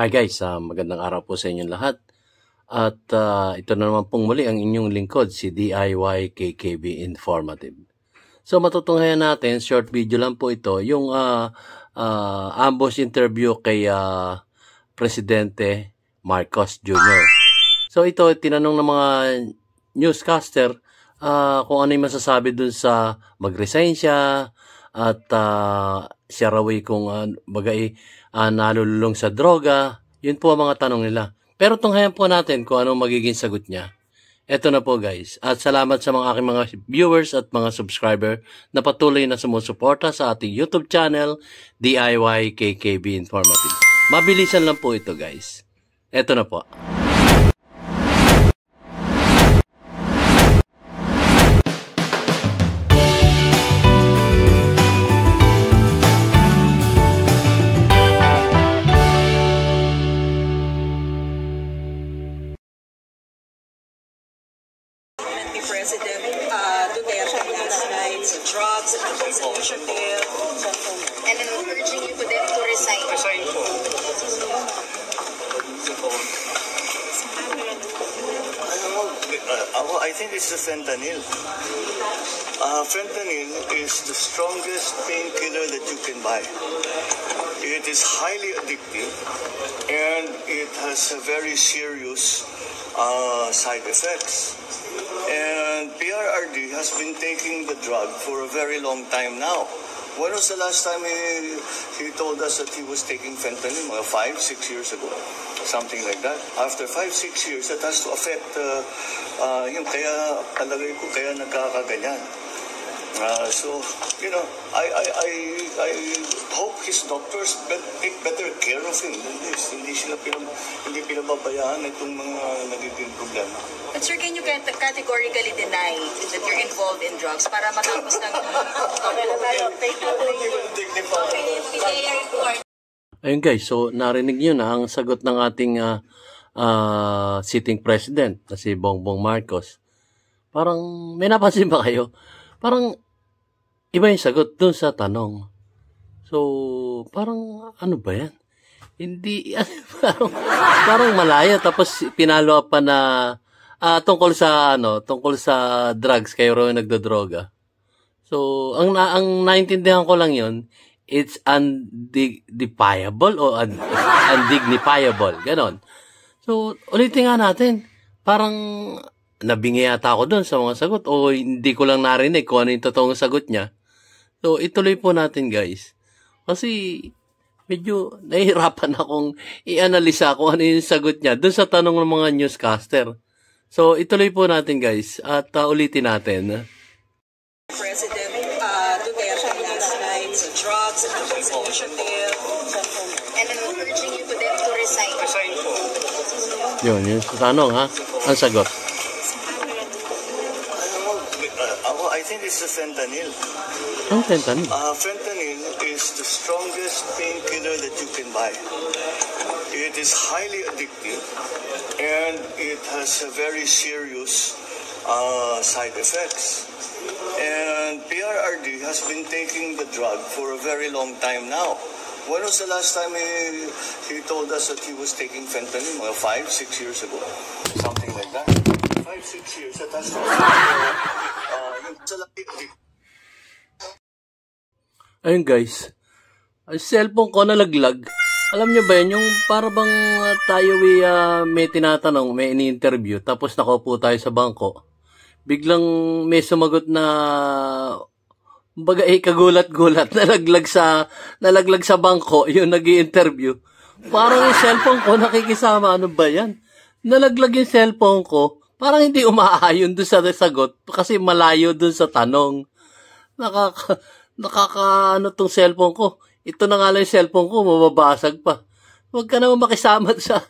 Hi guys, magandang araw po sa inyong lahat. At ito na naman pong muli ang inyong lingkod, si DIY KKB Informative. So matutunghayan natin, short video lang po ito, yung ambush interview kay Presidente Marcos Jr. So ito, tinanong ng mga newscaster kung ano yung masasabi dun sa mag-resign siya at siya raw kung nalululong sa droga. Yun po ang mga tanong nila. Pero tunghayan po natin kung anong magiging sagot niya. Eto na po guys. At salamat sa mga aking mga viewers at mga subscriber na patuloy na sumusuporta sa ating YouTube channel, DIY KKB Informative. Mabilisan lang po ito guys. Eto na po. President Duterte last night, drugs and initiative, and I'm urging you to them to resign. Resign po. I think it's the fentanyl. Fentanyl is the strongest painkiller that you can buy. It is highly addictive and it has a very serious side effects. And PRRD has been taking the drug for a very long time now. When was the last time he told us that he was taking fentanyl? 5-6 years ago. Something like that. After 5-6 years, that has to affect yung kaya palagay ko kaya nagkakaganyan. So, you know, I hope his doctors take better care of him than this. Hindi pinababayaan itong mga nagiging problema. But sir, can you categorically deny that you're involved in drugs para matapos ng Ayun guys, so narinig nyo na ang sagot ng ating sitting president na si Bongbong Marcos. Parang, may napansin ba kayo? Parang, iba yung sagot dun sa tanong. So, parang, ano ba yan? Hindi, parang malaya. Tapos, pinalo up pa na, tungkol sa drugs, kayo raw yung nagdodroga. So, ang naintindihan ko lang yun, it's undignifiable o undignifiable. Ganon. So, ulitin nga natin. Parang, nabingi yata ako doon sa mga sagot o hindi ko lang narinig kung ano yung totoong sagot niya. So, ituloy po natin guys. Kasi, medyo nahihirapan akong i-analisa kung ano yung sagot niya doon sa tanong ng mga newscaster. So, ituloy po natin guys at ulitin natin. President Duterte last night, drugs and initiative, and I'm urging you to them to resign. Resign po. Yun, yung tanong ha. Ang sagot. I think it's the fentanyl. Ang fentanyl? Fentanyl is the strongest painkiller that you can buy. It is highly addictive and it has a very serious side effects. And PRRD has been taking the drug for a very long time now. When was the last time he told us that he was taking fentanyl? 5-6 years ago. Something like that. 5-6 years. That has to Ayun guys, ang cellphone ko nalaglag. Alam nyo ba yun, yung para bang tayo may tinatanong, may ini-interview, tapos nakaupo tayo sa bangko. Biglang may sumagot na kagulat-gulat, nalaglag sa bangko, yung nag-i-interview. Parang yung cellphone ko nakikisama, ano ba yan? Nalaglag yung cellphone ko. Parang hindi umaayon doon sa sagot kasi malayo doon sa tanong. Ano tong cellphone ko. Ito na nga lang yung cellphone ko, mababasag pa. Huwag ka naman makisama sa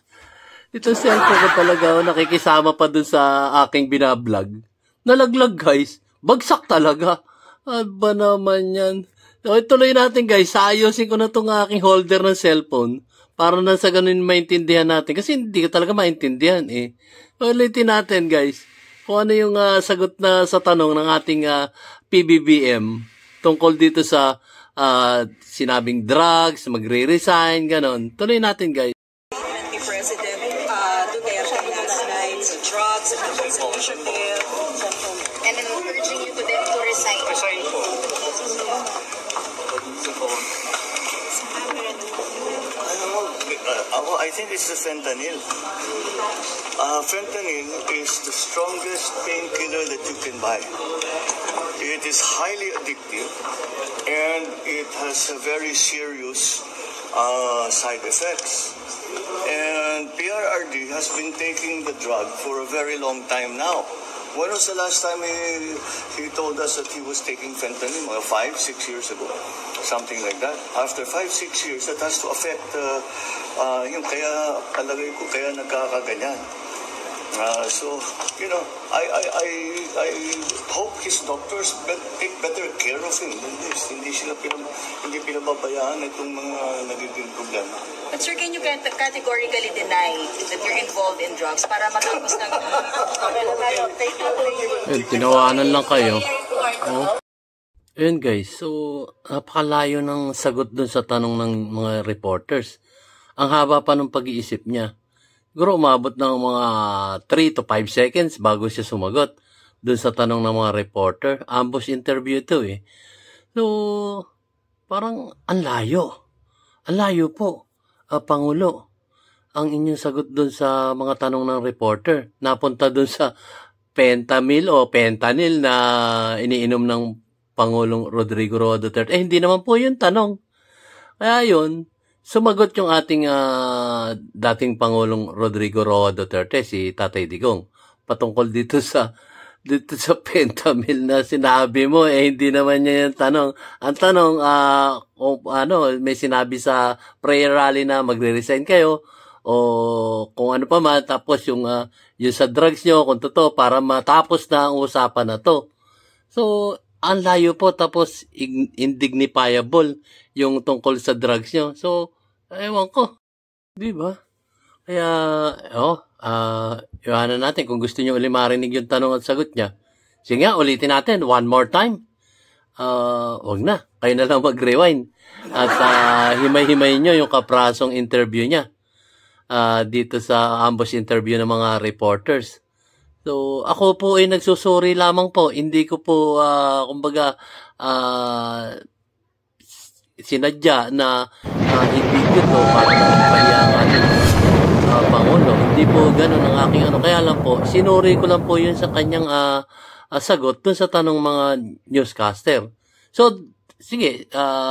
itong cellphone ko talaga. Nakikisama pa doon sa aking binablog. Nalaglag guys. Bagsak talaga. Aba naman yan. So, ituloy natin guys. Ayusin ko na itong aking holder ng cellphone para na sa ganun maintindihan natin. Kasi hindi ko talaga maintindihan eh. Ulitin natin guys, kung ano yung sagot na sa tanong ng ating PBBM tungkol dito sa sinabing drugs, magre-resign, ganon. Tuloy natin guys. nights of drugs and exposure there. And then urging you to them to resign. Resign po. I think it's the fentanyl. Fentanyl is the strongest painkiller that you can buy. It is highly addictive and it has a very serious side effects. And PRRD has been taking the drug for a very long time now. When was the last time he told us that he was taking fentanyl? 5-6 years ago. Something like that. After 5-6 years, that has to affect yung kaya palagay ko kaya nagkakaganyan. So, you know, I hope his doctors take better care of him than this. Hindi pinababayaan itong mga nagiging problema. But sir, can you categorically deny that you're involved in drugs para matapos ng... Tinawanan lang kayo. Oh. Ayun guys, so napakalayo ng sagot dun sa tanong ng mga reporters. Ang haba pa ng pag-iisip niya. Siguro umabot ng mga 3 to 5 seconds bago siya sumagot dun sa tanong ng mga reporter. Ambush interview ito eh. So, parang ang layo. Ang layo po. Pangulo, ang inyong sagot dun sa mga tanong ng reporter. Napunta dun sa pentamil o fentanyl na iniinom ng Pangulong Rodrigo Roa Duterte. Hindi naman po yung tanong. Kaya yun, sumagot yung ating dating Pangulong Rodrigo Roa Duterte, si Tatay Digong, patungkol dito sa pentamil na sinabi mo, hindi naman niya yung tanong. Ang tanong, may sinabi sa prayer rally na magre-resign kayo, o kung ano pa man, tapos yung sa drugs nyo, kung totoo, para matapos na ang usapan na to. So, ang layo po, tapos indignifiable yung tungkol sa drugs nyo. So, ewan ko. Di ba? Kaya, iwanan natin kung gusto nyo ulit marinig yung tanong at sagot niya. Sige nga, ulitin natin one more time. Wag na. Kayo na lang mag-rewind. At himay-himay nyo yung kaprasong interview niya dito sa ambush interview ng mga reporters. So, ako po ay nagsusuri lamang po. Hindi ko po, sinadya na i-video to para mapahiya ang ating Pangulo. Hindi po ganun ang aking Kaya lang po, sinuri ko lang po yun sa kanyang sagot dun sa tanong mga newscaster. So, sige,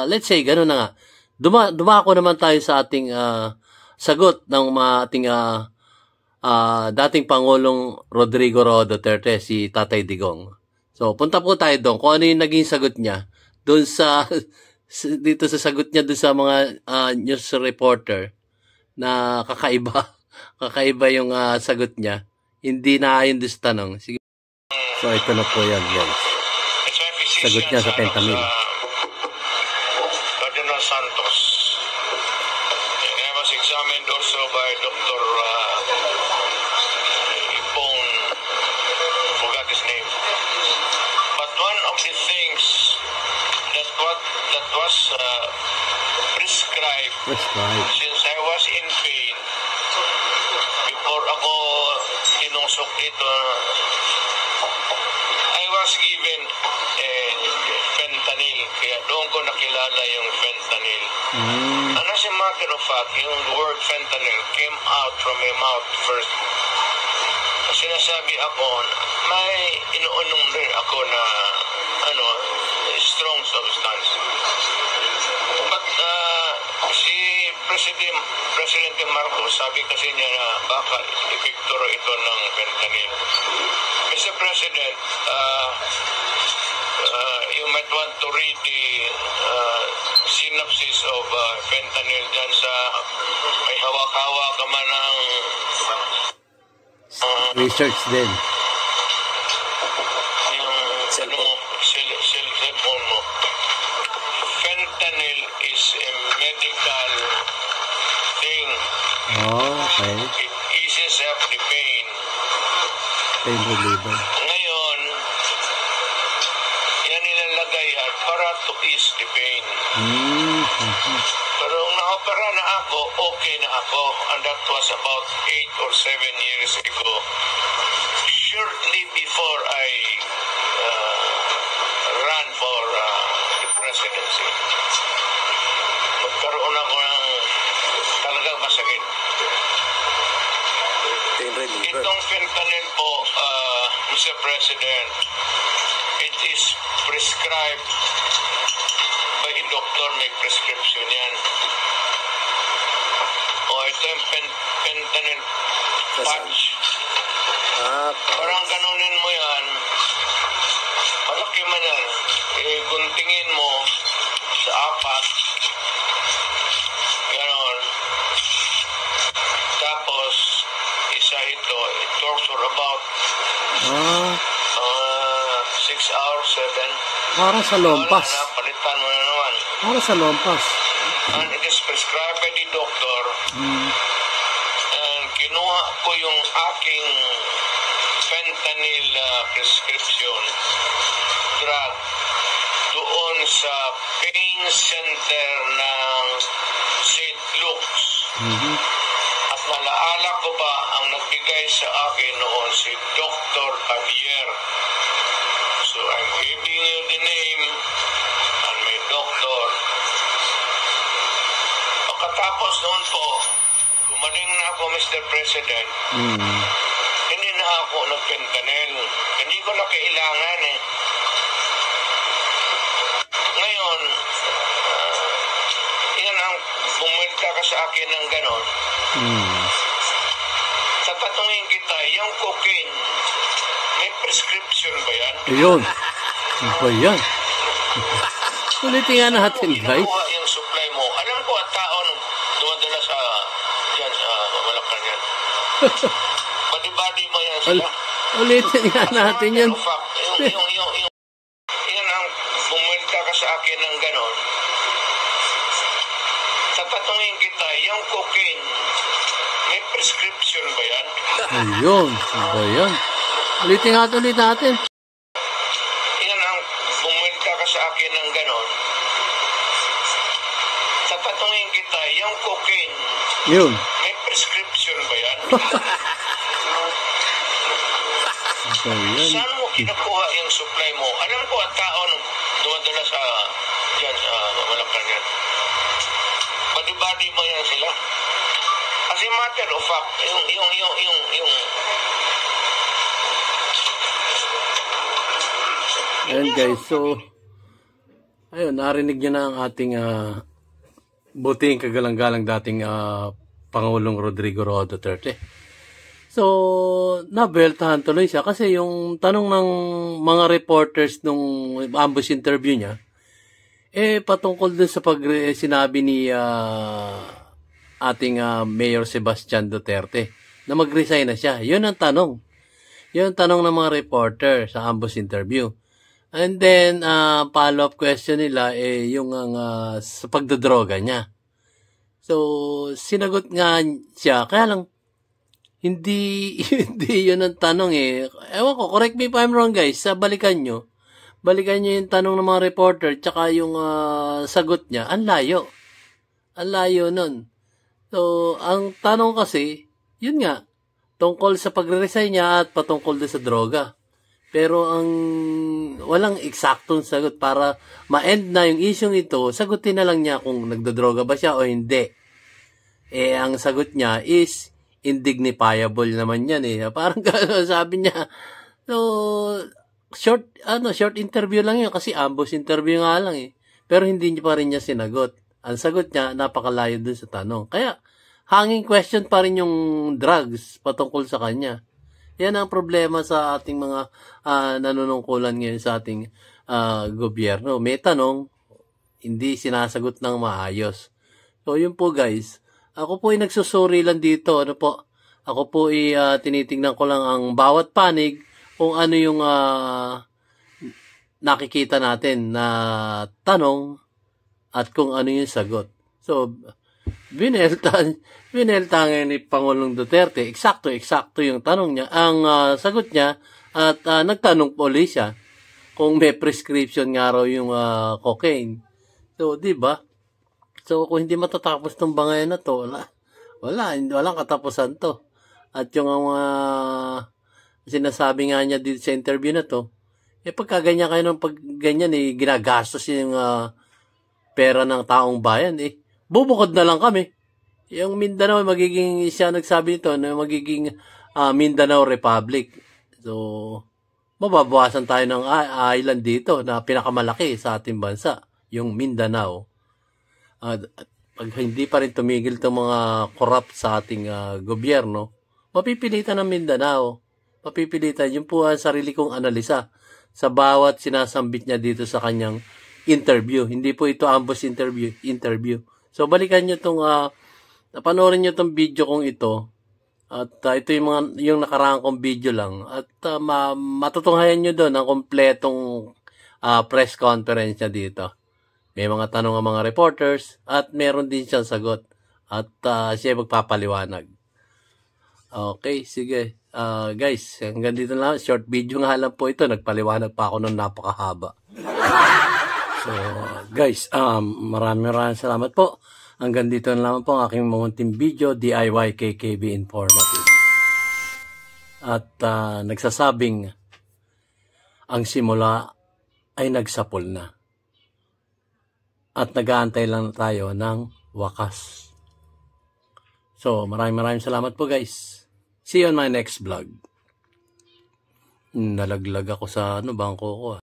let's say, ganun na nga. Dumako naman tayo sa ating sagot ng mga ating dating Pangulong Rodrigo Roa Duterte, si Tatay Digong. So, punta po tayo doon. Kung ano yung naging sagot niya doon dito sa sagot niya doon sa mga news reporter na kakaiba yung sagot niya. Hindi na ayon doon sa tanong. Sige. So, ito na po yan, guys. Sagot niya sa pentamil. Cardinal Santos. And I was examined also by Dr. Ipon, forgot his name. But one of the things that was prescribed since I was in pain before ako tinusok dito, I was given fentanyl, kaya doon ko nakilala yung fentanyl. And as a matter of fact, yung word fentanyl came out from my mouth first. Sinasabi ako, may inuunom rin ako na strong substance. But si Presidente Marcos, sabi kasi niya na baka epektoro ito ng fentanyl. Mr. President, you might want to read the synopsis of fentanyl dyan sa may hawak-hawak ka man ng research din. Cellphone mo. Fentanyl is a medical thing. Oh, okay. It eases up the pain. Pain reliever. Ngayon, yan nilalagay para to ease the pain. Pero nung nakapara na ako, okay na ako, and that was about 8 or 7 years ago. Shortly before I ran for the presidency, magkaroon ako ng talagang masakit. Itong fentanyl po, Mr. President, it is prescribed by a doctor, may prescription yan. O ito yung fentanyl patch. Parang ganunin mo yan, malaki man yan, guntingin mo sa apat, ganon. Tapos, isa ito, it talks for about 6 hours, 7. Para sa lompas. Palitan mo na naman. Para sa lompas. And it is prescribed by the doctor. And kinuha ko yung aking fentanyl prescription drug doon sa pain center ng St. Luke's. At nalaala ko pa ang nagbigay sa akin noon si Dr. Javier. So I'm giving you the name and my doctor. Pagkatapos noon po, gumaling na ako, Mr. President. Hindi na ako nag-fentanyl. Hindi ko na kailangan eh. Ngayon, yan ang bumulta ka sa akin ng ganon. Tatanungin kita, yung cocaine, may prescription ba yan? Ayun. Ano ba yan? Ulitin nga natin, guys. Kinukuha yung supply mo. Alam ko ang tao nung dumadala sa dyan, Malacan yan. Badi-badi mo yan sila. Ulitin nga natin yan. Yan ang bumulta ka sa akin ng ganon. Tatanungin kita, yung cocaine, may prescription ba yan? Ayun. Ano ba yan? Ulitin nga ulit natin. Yan ang bumulta ka sa akin ng ganon. Tatanungin kita, yung cocaine, Yun. may prescription ba yan? Ano ba yan? Saan mo kinukuha yung supply mo? Alam ko ang tao nung dumadala sa dyan, Malacan yan. Badi-badi mo yan sila. As a matter of fact, yung Ayan guys, so ayun, narinig nyo na ang ating buting kagalang-galang dating Pangulong Rodrigo Roa Duterte. So, nabeltahan tuloy siya kasi yung tanong ng mga reporters nung ambush interview niya, patungkol dun sa sinabi ni ating Mayor Sebastian Duterte na mag-resign na siya. Yun ang tanong. Yun ang tanong ng mga reporter sa ambush interview. And then, follow-up question nila, yung sa pagdodroga niya. So, sinagot nga siya. Kaya lang, hindi yun ang tanong eh. Ewan ko, correct me if I'm wrong guys. Balikan nyo yung tanong ng mga reporter, tsaka yung sagot niya. Ang layo. Ang layo nun. So, ang tanong kasi, yun nga, tungkol sa pagre-resign niya at patungkol din sa droga. Pero ang walang eksaktong sagot para ma-end na yung isyong ito, sagutin na lang niya kung nagdodroga ba siya o hindi. Ang sagot niya is indignifiable naman yan eh. Parang sabi niya, so, short interview lang yun kasi ambush interview nga lang eh. Pero hindi niya pa rin niya sinagot. Ang sagot niya, napakalayo dun sa tanong. Kaya, hanging question pa rin yung drugs patungkol sa kanya. Yan ang problema sa ating mga nanunungkulan ngayon sa ating gobyerno. May tanong, hindi sinasagot ng maayos. So, yun po guys. Ako po ay nagsusuri lang dito. Ano po? Ako po ay tinitingnan ko lang ang bawat panig kung ano yung nakikita natin na tanong at kung ano yung sagot. So, binelta ngayon ni Pangulong Duterte, eksakto yung tanong niya, ang sagot niya, at nagtanong po ulit siya kung may prescription nga raw yung cocaine. So, di ba? So, kung hindi matatapos tong bangayan na to, Walang katapusan to. At yung sinasabi nga niya dito sa interview na to, pagka ganyan kayo ng ganyan, ginagastos yung pera ng taong bayan, bubukod na lang kami. Yung Mindanao, siya nagsabi nito, na magiging Mindanao Republic. So, mababawasan tayo ng island dito na pinakamalaki sa ating bansa, yung Mindanao. Pag hindi pa rin tumigil itong mga corrupt sa ating gobyerno, mapipilitan ng Mindanao. Mapipilitan. Yung po ang sarili kong analisa sa bawat sinasambit niya dito sa kanyang interview. Hindi po ito ambush interview. So, balikan nyo itong, panoorin nyo itong video kong ito. At ito yung nakaraan kong video lang. At matutunghayan nyo doon ang kompletong press conference niya dito. May mga tanong ang mga reporters at meron din siyang sagot. At siya magpapaliwanag. Okay, sige. Guys, hanggang dito lang. Short video nga lang po ito. Nagpaliwanag pa ako ng napakahaba. So, guys, maraming salamat po. Hanggang dito na lang po ang aking munting video, DIY KKB Informative. At nagsasabing, ang simula ay nagsapol na. At nag-aantay lang tayo ng wakas. So, maraming salamat po guys. See you on my next vlog. Nalaglag ako sa bangko ko.